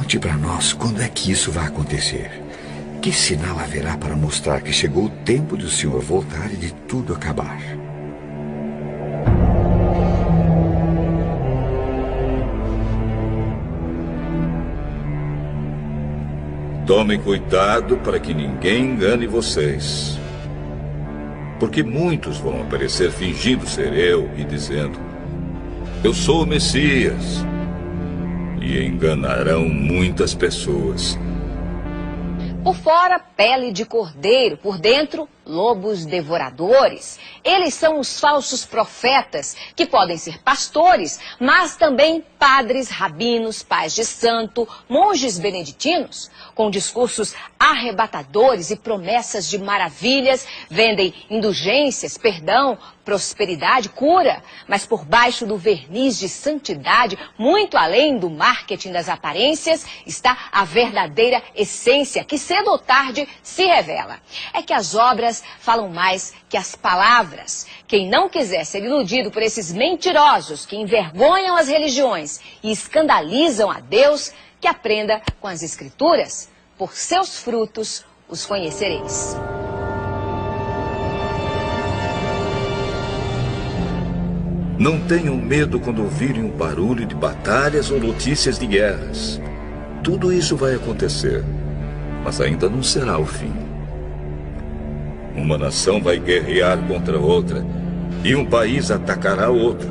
Conte para nós quando é que isso vai acontecer. Que sinal haverá para mostrar que chegou o tempo do Senhor voltar e de tudo acabar? Tomem cuidado para que ninguém engane vocês. Porque muitos vão aparecer fingindo ser eu e dizendo: eu sou o Messias. E enganarão muitas pessoas. Por fora, pele de cordeiro, por dentro, lobos devoradores. Eles são os falsos profetas, que podem ser pastores, mas também padres, rabinos, pais de santo, monges beneditinos, com discursos arrebatadores e promessas de maravilhas, vendem indulgências, perdão, prosperidade, cura, mas por baixo do verniz de santidade, muito além do marketing das aparências, está a verdadeira essência, que cedo ou tarde se revela. É que as obras falam mais que as palavras. Quem não quiser ser iludido por esses mentirosos que envergonham as religiões e escandalizam a Deus, que aprenda com as Escrituras. Por seus frutos os conhecereis. Não tenham medo quando ouvirem um barulho de batalhas ou notícias de guerras. Tudo isso vai acontecer, mas ainda não será o fim. Uma nação vai guerrear contra outra e um país atacará outro.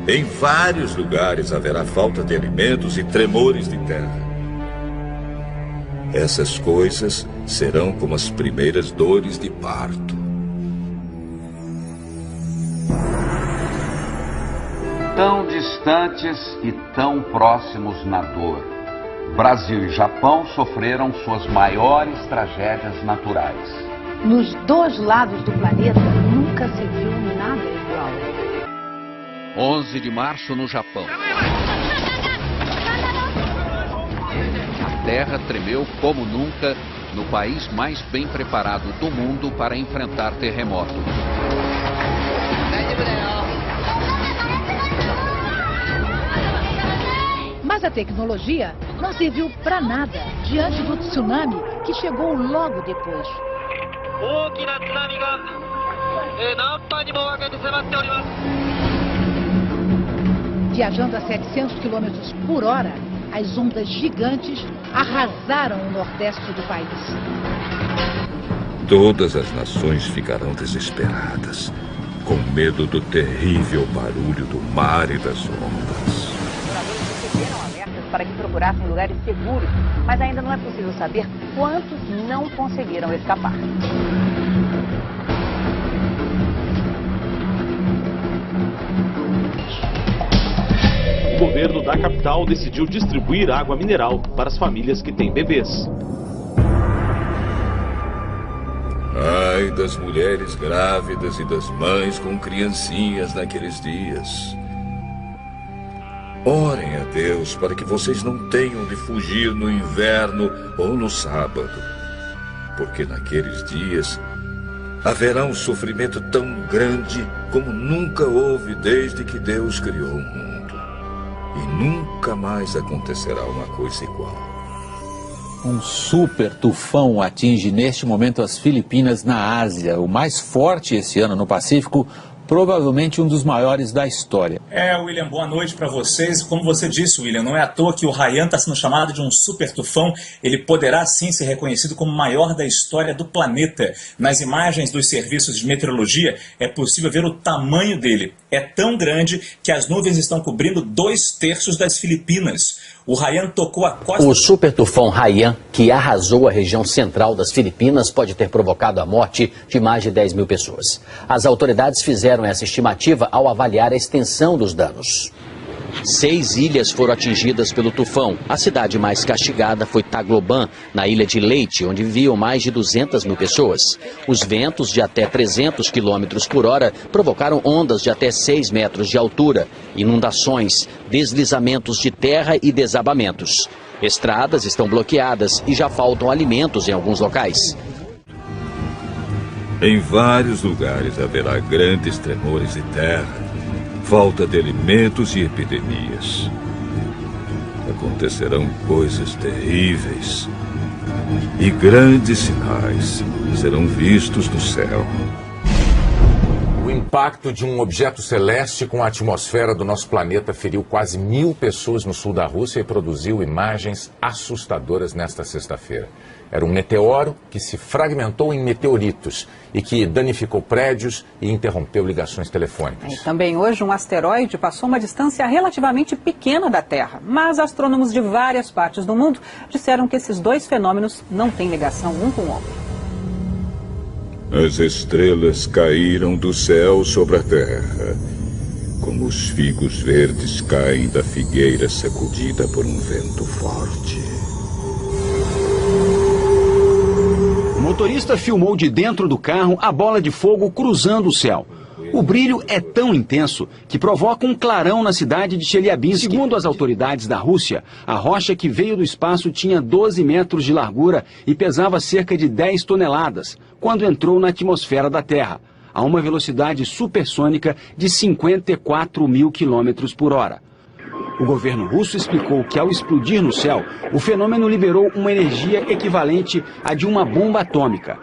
Em vários lugares haverá falta de alimentos e tremores de terra. Essas coisas serão como as primeiras dores de parto. Tão distantes e tão próximos na dor, Brasil e Japão sofreram suas maiores tragédias naturais. Nos dois lados do planeta nunca se viu nada igual. 11 de março no Japão. A terra tremeu como nunca no país mais bem preparado do mundo para enfrentar terremoto. Mas a tecnologia não serviu para nada diante do tsunami que chegou logo depois. Viajando a 700 km por hora, as ondas gigantes arrasaram o nordeste do país. Todas as nações ficarão desesperadas, com medo do terrível barulho do mar e das ondas. Receberam alertas para que procurassem lugares seguros, mas ainda não é possível saber quantos não conseguiram escapar. O governo da capital decidiu distribuir água mineral para as famílias que têm bebês. Ai das mulheres grávidas e das mães com criancinhas naqueles dias. Orem a Deus para que vocês não tenham de fugir no inverno ou no sábado, porque naqueles dias haverá um sofrimento tão grande como nunca houve desde que Deus criou o mundo. E nunca mais acontecerá uma coisa igual. Um super tufão atinge neste momento as Filipinas na Ásia, o mais forte esse ano no Pacífico, provavelmente um dos maiores da história. William, boa noite para vocês. Como você disse, William, não é à toa que o Haiyan está sendo chamado de um super tufão. Ele poderá sim ser reconhecido como o maior da história do planeta. Nas imagens dos serviços de meteorologia é possível ver o tamanho dele. É tão grande que as nuvens estão cobrindo 2/3 das Filipinas. O Haiyan tocou a costa... O super tufão Haiyan, que arrasou a região central das Filipinas, pode ter provocado a morte de mais de 10 mil pessoas. As autoridades fizeram essa estimativa ao avaliar a extensão dos danos. 6 ilhas foram atingidas pelo tufão. A cidade mais castigada foi Tagloban, na ilha de Leyte, onde viviam mais de 200 mil pessoas. Os ventos de até 300 km por hora provocaram ondas de até 6 metros de altura, inundações, deslizamentos de terra e desabamentos. Estradas estão bloqueadas e já faltam alimentos em alguns locais. Em vários lugares haverá grandes tremores de terra, falta de alimentos e epidemias. acontecerão coisas terríveis e grandes sinais serão vistos no céu. O impacto de um objeto celeste com a atmosfera do nosso planeta feriu quase 1000 pessoas no sul da Rússia e produziu imagens assustadoras nesta sexta-feira. Era um meteoro que se fragmentou em meteoritos e que danificou prédios e interrompeu ligações telefônicas. E também hoje um asteroide passou uma distância relativamente pequena da Terra, mas astrônomos de várias partes do mundo disseram que esses dois fenômenos não têm ligação um com o outro. As estrelas caíram do céu sobre a terra, como os figos verdes caem da figueira sacudida por um vento forte. O motorista filmou de dentro do carro a bola de fogo cruzando o céu. O brilho é tão intenso que provoca um clarão na cidade de Chelyabinsk. Segundo as autoridades da Rússia, a rocha que veio do espaço tinha 12 metros de largura e pesava cerca de 10 toneladas, quando entrou na atmosfera da Terra, a uma velocidade supersônica de 54 mil quilômetros por hora. O governo russo explicou que, ao explodir no céu, o fenômeno liberou uma energia equivalente à de uma bomba atômica.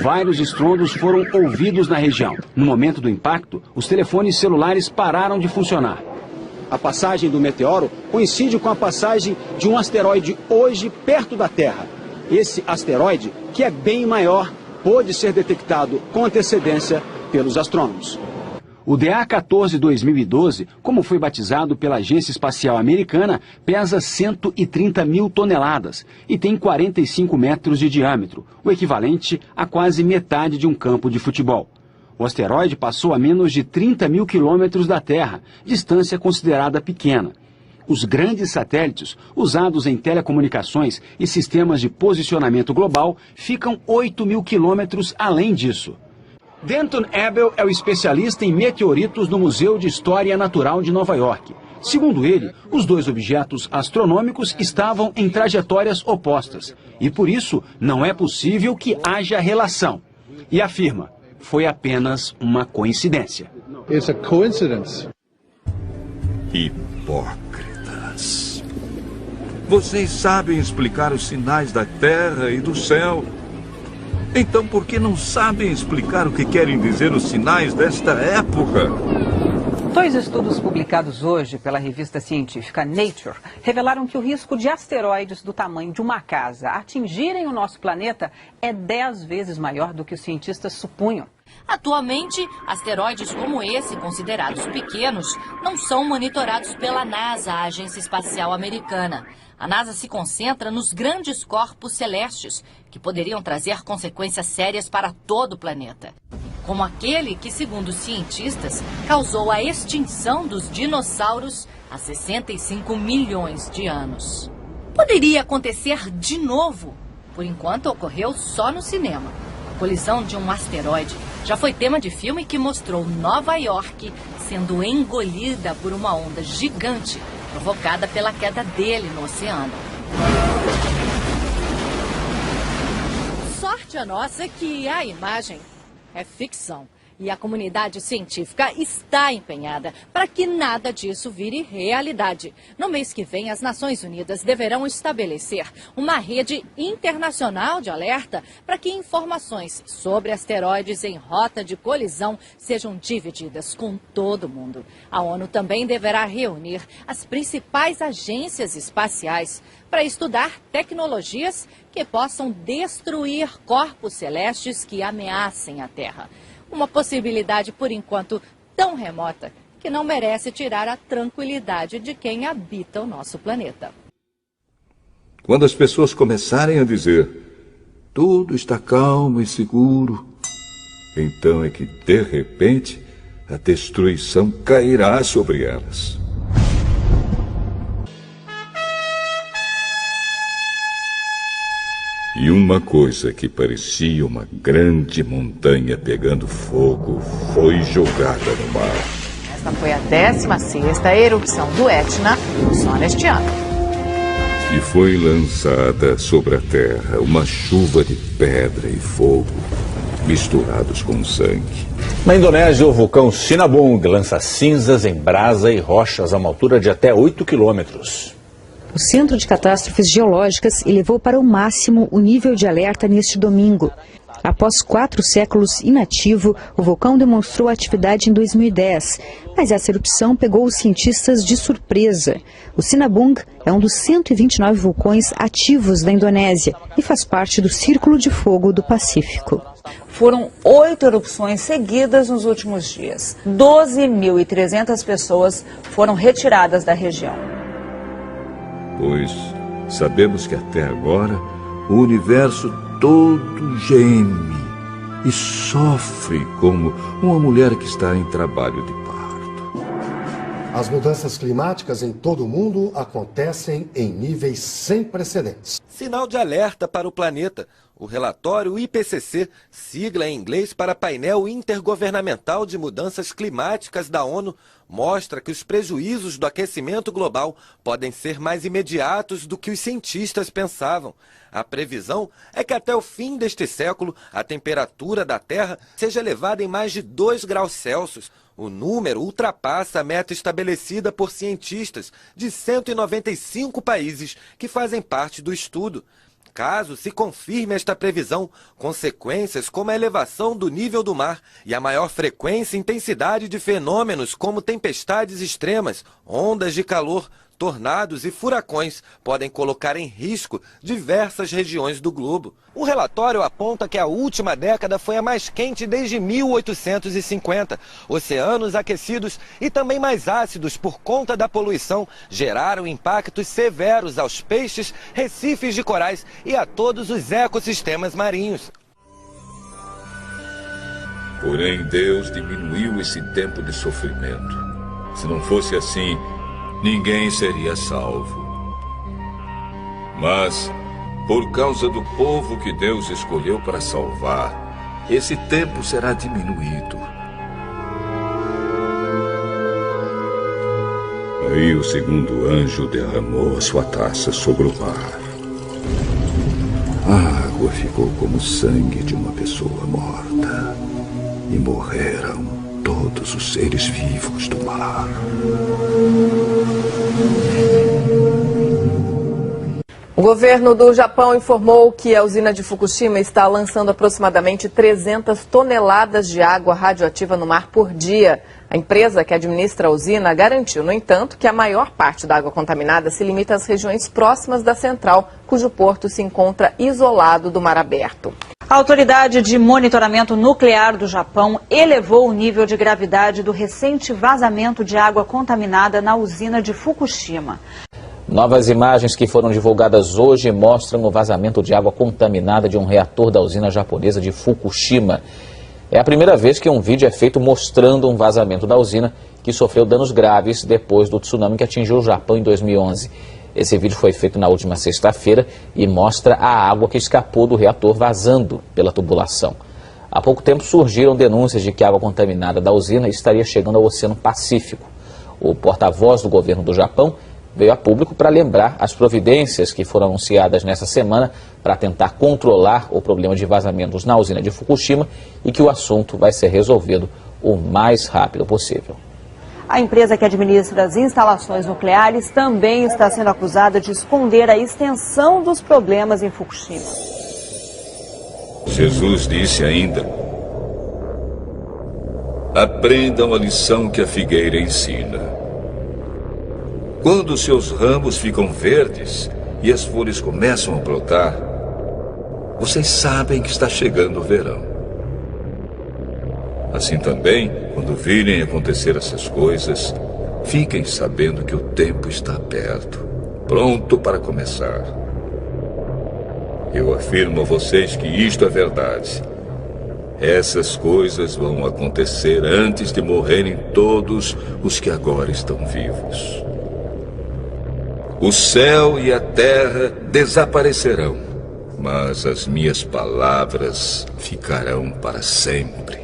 Vários estrondos foram ouvidos na região. No momento do impacto, os telefones celulares pararam de funcionar. A passagem do meteoro coincide com a passagem de um asteroide hoje perto da Terra. Esse asteroide, que é bem maior, pôde ser detectado com antecedência pelos astrônomos. O DA-14 2012, como foi batizado pela Agência Espacial Americana, pesa 130 mil toneladas e tem 45 metros de diâmetro, o equivalente a quase metade de um campo de futebol. O asteroide passou a menos de 30 mil quilômetros da Terra, distância considerada pequena. Os grandes satélites, usados em telecomunicações e sistemas de posicionamento global, ficam 8 mil quilômetros além disso. Denton Abel é o especialista em meteoritos no Museu de História Natural de Nova York. Segundo ele, os dois objetos astronômicos estavam em trajetórias opostas e, por isso, não é possível que haja relação. E afirma, foi apenas uma coincidência. It's a coincidence. Hipócritas. Vocês sabem explicar os sinais da Terra e do céu. Então, por que não sabem explicar o que querem dizer os sinais desta época? Dois estudos publicados hoje pela revista científica Nature revelaram que o risco de asteroides do tamanho de uma casa atingirem o nosso planeta é 10 vezes maior do que os cientistas supunham. Atualmente, asteroides como esse, considerados pequenos, não são monitorados pela NASA, a Agência Espacial Americana. A NASA se concentra nos grandes corpos celestes, que poderiam trazer consequências sérias para todo o planeta. Como aquele que, segundo os cientistas, causou a extinção dos dinossauros há 65 milhões de anos. Poderia acontecer de novo. Por enquanto, ocorreu só no cinema. A colisão de um asteroide já foi tema de filme que mostrou Nova York sendo engolida por uma onda gigante provocada pela queda dele no oceano. Sorte a nossa que a imagem é ficção e a comunidade científica está empenhada para que nada disso vire realidade. No mês que vem, as Nações Unidas deverão estabelecer uma rede internacional de alerta para que informações sobre asteroides em rota de colisão sejam divididas com todo mundo. A ONU também deverá reunir as principais agências espaciais para estudar tecnologias que possam destruir corpos celestes que ameacem a Terra. Uma possibilidade, por enquanto, tão remota que não merece tirar a tranquilidade de quem habita o nosso planeta. Quando as pessoas começarem a dizer tudo está calmo e seguro, então é que, de repente, a destruição cairá sobre elas. E uma coisa que parecia uma grande montanha pegando fogo foi jogada no mar. Esta foi a 16ª erupção do Etna só neste ano. E foi lançada sobre a terra uma chuva de pedra e fogo misturados com sangue. Na Indonésia, o vulcão Sinabung lança cinzas em brasa e rochas a uma altura de até 8 quilômetros. O Centro de Catástrofes Geológicas elevou para o máximo o nível de alerta neste domingo. Após 4 séculos inativo, o vulcão demonstrou atividade em 2010, mas essa erupção pegou os cientistas de surpresa. O Sinabung é um dos 129 vulcões ativos da Indonésia e faz parte do Círculo de Fogo do Pacífico. Foram 8 erupções seguidas nos últimos dias. 12.300 pessoas foram retiradas da região. Pois sabemos que até agora o universo todo geme e sofre como uma mulher que está em trabalho de parto. As mudanças climáticas em todo o mundo acontecem em níveis sem precedentes. Sinal de alerta para o planeta. O relatório IPCC, sigla em inglês para Painel Intergovernamental de Mudanças Climáticas da ONU, mostra que os prejuízos do aquecimento global podem ser mais imediatos do que os cientistas pensavam. A previsão é que até o fim deste século, a temperatura da Terra seja elevada em mais de 2 graus Celsius. O número ultrapassa a meta estabelecida por cientistas de 195 países que fazem parte do estudo. Caso se confirme esta previsão, consequências como a elevação do nível do mar e a maior frequência e intensidade de fenômenos como tempestades extremas, ondas de calor, tornados e furacões podem colocar em risco diversas regiões do globo. O relatório aponta que a última década foi a mais quente desde 1850. Oceanos aquecidos e também mais ácidos por conta da poluição geraram impactos severos aos peixes, recifes de corais e a todos os ecossistemas marinhos. Porém, Deus diminuiu esse tempo de sofrimento. Se não fosse assim, ninguém seria salvo. Mas, por causa do povo que Deus escolheu para salvar, esse tempo será diminuído. Aí o segundo anjo derramou a sua taça sobre o mar. A água ficou como o sangue de uma pessoa morta. E morreram todos os seres vivos do mar. O governo do Japão informou que a usina de Fukushima está lançando aproximadamente 300 toneladas de água radioativa no mar por dia. A empresa que administra a usina garantiu, no entanto, que a maior parte da água contaminada se limita às regiões próximas da central, cujo porto se encontra isolado do mar aberto. A Autoridade de Monitoramento Nuclear do Japão elevou o nível de gravidade do recente vazamento de água contaminada na usina de Fukushima. Novas imagens que foram divulgadas hoje mostram o vazamento de água contaminada de um reator da usina japonesa de Fukushima. É a primeira vez que um vídeo é feito mostrando um vazamento da usina que sofreu danos graves depois do tsunami que atingiu o Japão em 2011. Esse vídeo foi feito na última sexta-feira e mostra a água que escapou do reator vazando pela tubulação. Há pouco tempo surgiram denúncias de que a água contaminada da usina estaria chegando ao Oceano Pacífico. O porta-voz do governo do Japão veio a público para lembrar as providências que foram anunciadas nessa semana para tentar controlar o problema de vazamentos na usina de Fukushima e que o assunto vai ser resolvido o mais rápido possível. A empresa que administra as instalações nucleares também está sendo acusada de esconder a extensão dos problemas em Fukushima. Jesus disse ainda: aprendam a lição que a figueira ensina. Quando seus ramos ficam verdes e as folhas começam a brotar, vocês sabem que está chegando o verão. Assim também, quando virem acontecer essas coisas, fiquem sabendo que o tempo está perto, pronto para começar. Eu afirmo a vocês que isto é verdade. Essas coisas vão acontecer antes de morrerem todos os que agora estão vivos. O céu e a terra desaparecerão, mas as minhas palavras ficarão para sempre.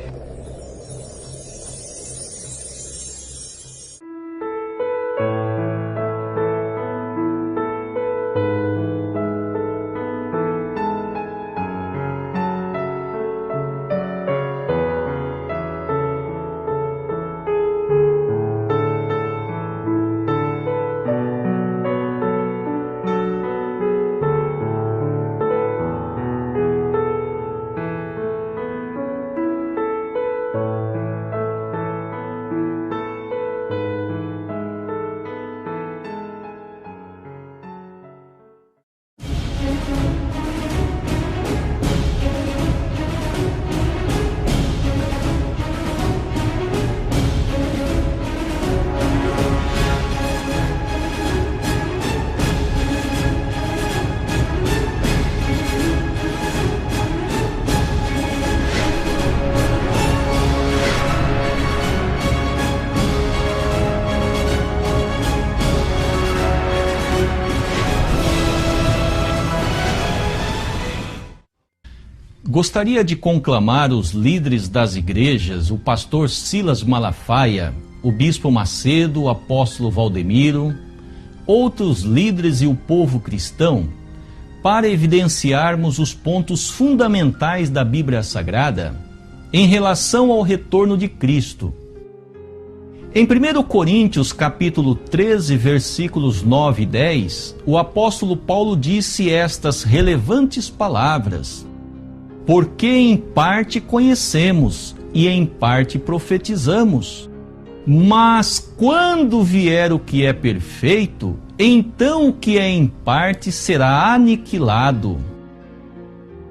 gostaria de conclamar os líderes das igrejas, o pastor Silas Malafaia, o bispo Macedo, o apóstolo Valdemiro, outros líderes e o povo cristão, para evidenciarmos os pontos fundamentais da Bíblia Sagrada em relação ao retorno de Cristo. Em 1 Coríntios capítulo 13, versículos 9 e 10, o apóstolo Paulo disse estas relevantes palavras: porque em parte conhecemos e em parte profetizamos, mas quando vier o que é perfeito, então o que é em parte será aniquilado.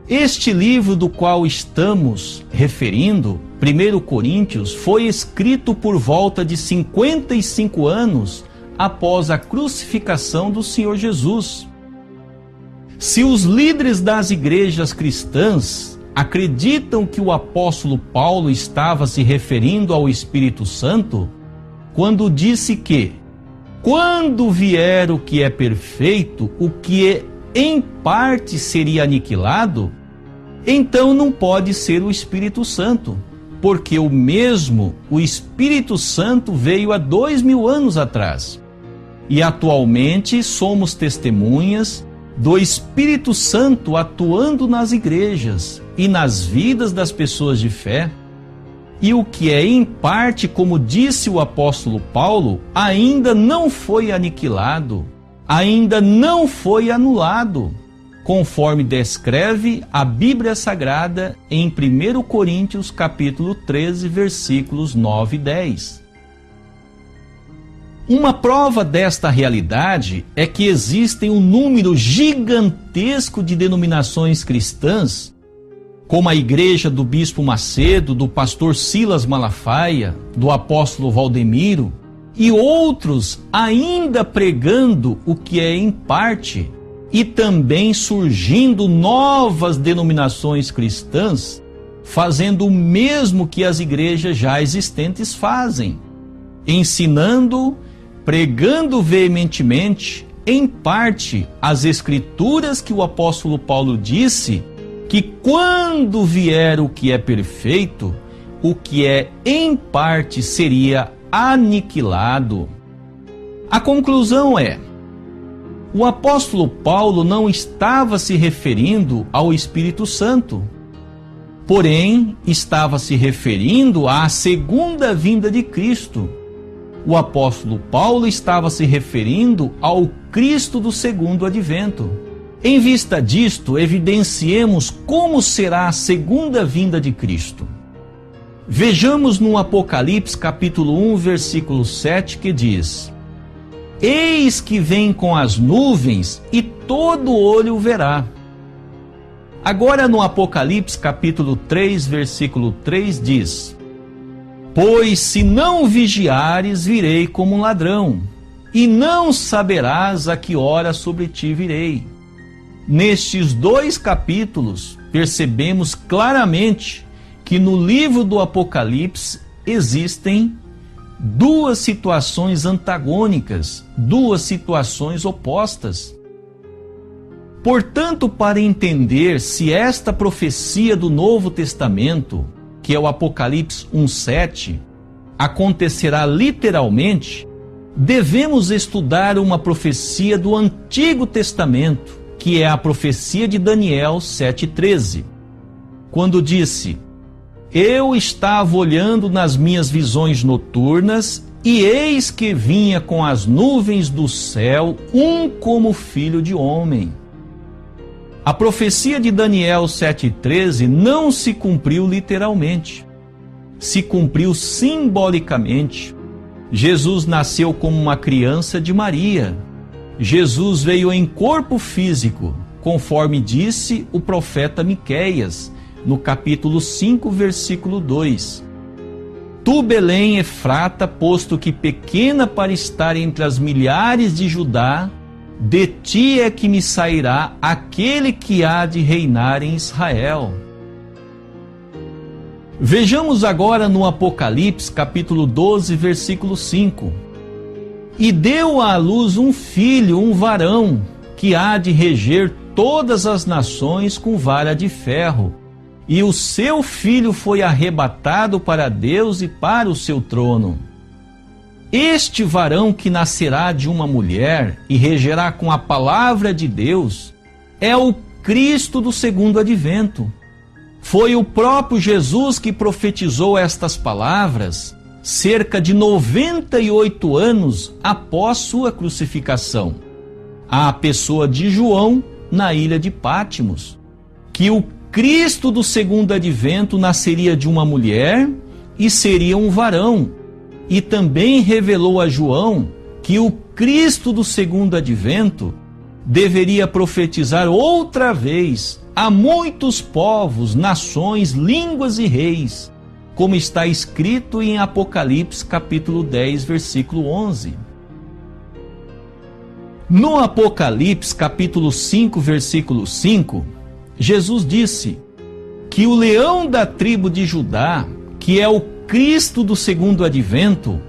Este livro do qual estamos referindo, 1 Coríntios, foi escrito por volta de 55 anos após a crucificação do Senhor Jesus. Se os líderes das igrejas cristãs acreditam que o apóstolo Paulo estava se referindo ao Espírito Santo, quando disse que, quando vier o que é perfeito, o que em parte seria aniquilado, então não pode ser o Espírito Santo, porque o Espírito Santo veio há 2000 anos atrás. E atualmente somos testemunhas do Espírito Santo atuando nas igrejas e nas vidas das pessoas de fé. E o que é em parte, como disse o apóstolo Paulo, ainda não foi aniquilado, ainda não foi anulado, conforme descreve a Bíblia Sagrada em 1 Coríntios capítulo 13, versículos 9 e 10. Uma prova desta realidade é que existem um número gigantesco de denominações cristãs, como a igreja do bispo Macedo, do pastor Silas Malafaia, do apóstolo Valdemiro, e outros ainda pregando o que é em parte, e também surgindo novas denominações cristãs, fazendo o mesmo que as igrejas já existentes fazem, ensinando, pregando veementemente, em parte, as escrituras que o apóstolo Paulo disse, que quando vier o que é perfeito, o que é em parte seria aniquilado. A conclusão é: o apóstolo Paulo não estava se referindo ao Espírito Santo, porém estava se referindo à segunda vinda de Cristo. O apóstolo Paulo estava se referindo ao Cristo do segundo advento. Em vista disto, evidenciemos como será a segunda vinda de Cristo. Vejamos no Apocalipse capítulo 1, versículo 7, que diz: eis que vem com as nuvens e todo olho o verá. Agora no Apocalipse capítulo 3, versículo 3 diz: pois se não vigiares, virei como um ladrão, e não saberás a que hora sobre ti virei. Nestes dois capítulos, percebemos claramente que no livro do Apocalipse existem duas situações antagônicas, duas situações opostas. Portanto, para entender se esta profecia do Novo Testamento, que é o Apocalipse 1:7, acontecerá literalmente, devemos estudar uma profecia do Antigo Testamento, que é a profecia de Daniel 7:13, quando disse: eu estava olhando nas minhas visões noturnas, e eis que vinha com as nuvens do céu um como filho de homem. A profecia de Daniel 7:13 não se cumpriu literalmente, se cumpriu simbolicamente. Jesus nasceu como uma criança de Maria. Jesus veio em corpo físico, conforme disse o profeta Miqueias, no capítulo 5, versículo 2. Tu, Belém, Efrata, posto que pequena para estar entre as milhares de Judá, de ti é que me sairá aquele que há de reinar em Israel. Vejamos agora no Apocalipse, capítulo 12, versículo 5. E deu à luz um filho, um varão, que há de reger todas as nações com vara de ferro, e o seu filho foi arrebatado para Deus e para o seu trono. Este varão que nascerá de uma mulher e regerá com a palavra de Deus é o Cristo do segundo advento. Foi o próprio Jesus que profetizou estas palavras cerca de 98 anos após sua crucificação, à pessoa de João na ilha de Pátimos, que o Cristo do segundo advento nasceria de uma mulher e seria um varão, e também revelou a João que o Cristo do segundo advento deveria profetizar outra vez a muitos povos, nações, línguas e reis, como está escrito em Apocalipse capítulo 10, versículo 11. No Apocalipse capítulo 5, versículo 5, Jesus disse que o leão da tribo de Judá, que é o Cristo do segundo advento,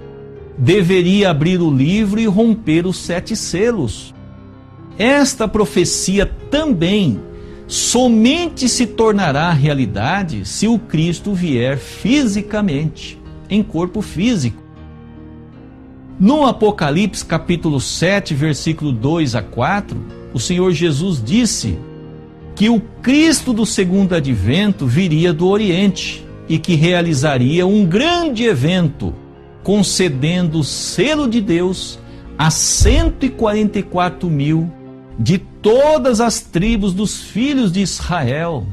deveria abrir o livro e romper os 7 selos. Esta profecia também somente se tornará realidade se o Cristo vier fisicamente, em corpo físico. No Apocalipse capítulo 7, versículo 2 a 4, o Senhor Jesus disse que o Cristo do segundo advento viria do Oriente e que realizaria um grande evento, concedendo o selo de Deus a 144.000 de todas as tribos dos filhos de Israel.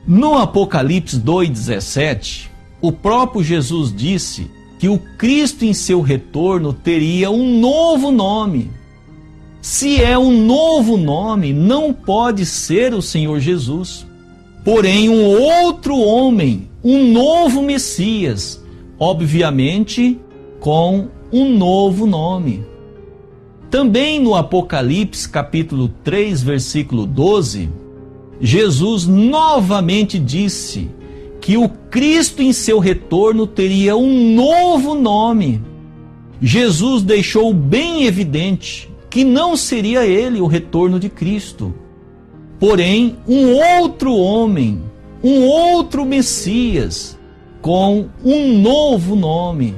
No Apocalipse 2,17, o próprio Jesus disse que o Cristo em seu retorno teria um novo nome. Se é um novo nome, não pode ser o Senhor Jesus. Porém, um outro homem, um novo Messias, obviamente com um novo nome. Também no Apocalipse capítulo 3, versículo 12, Jesus novamente disse que o Cristo em seu retorno teria um novo nome. Jesus deixou bem evidente que não seria ele o retorno de Cristo, porém um outro homem, um outro Messias, com um novo nome.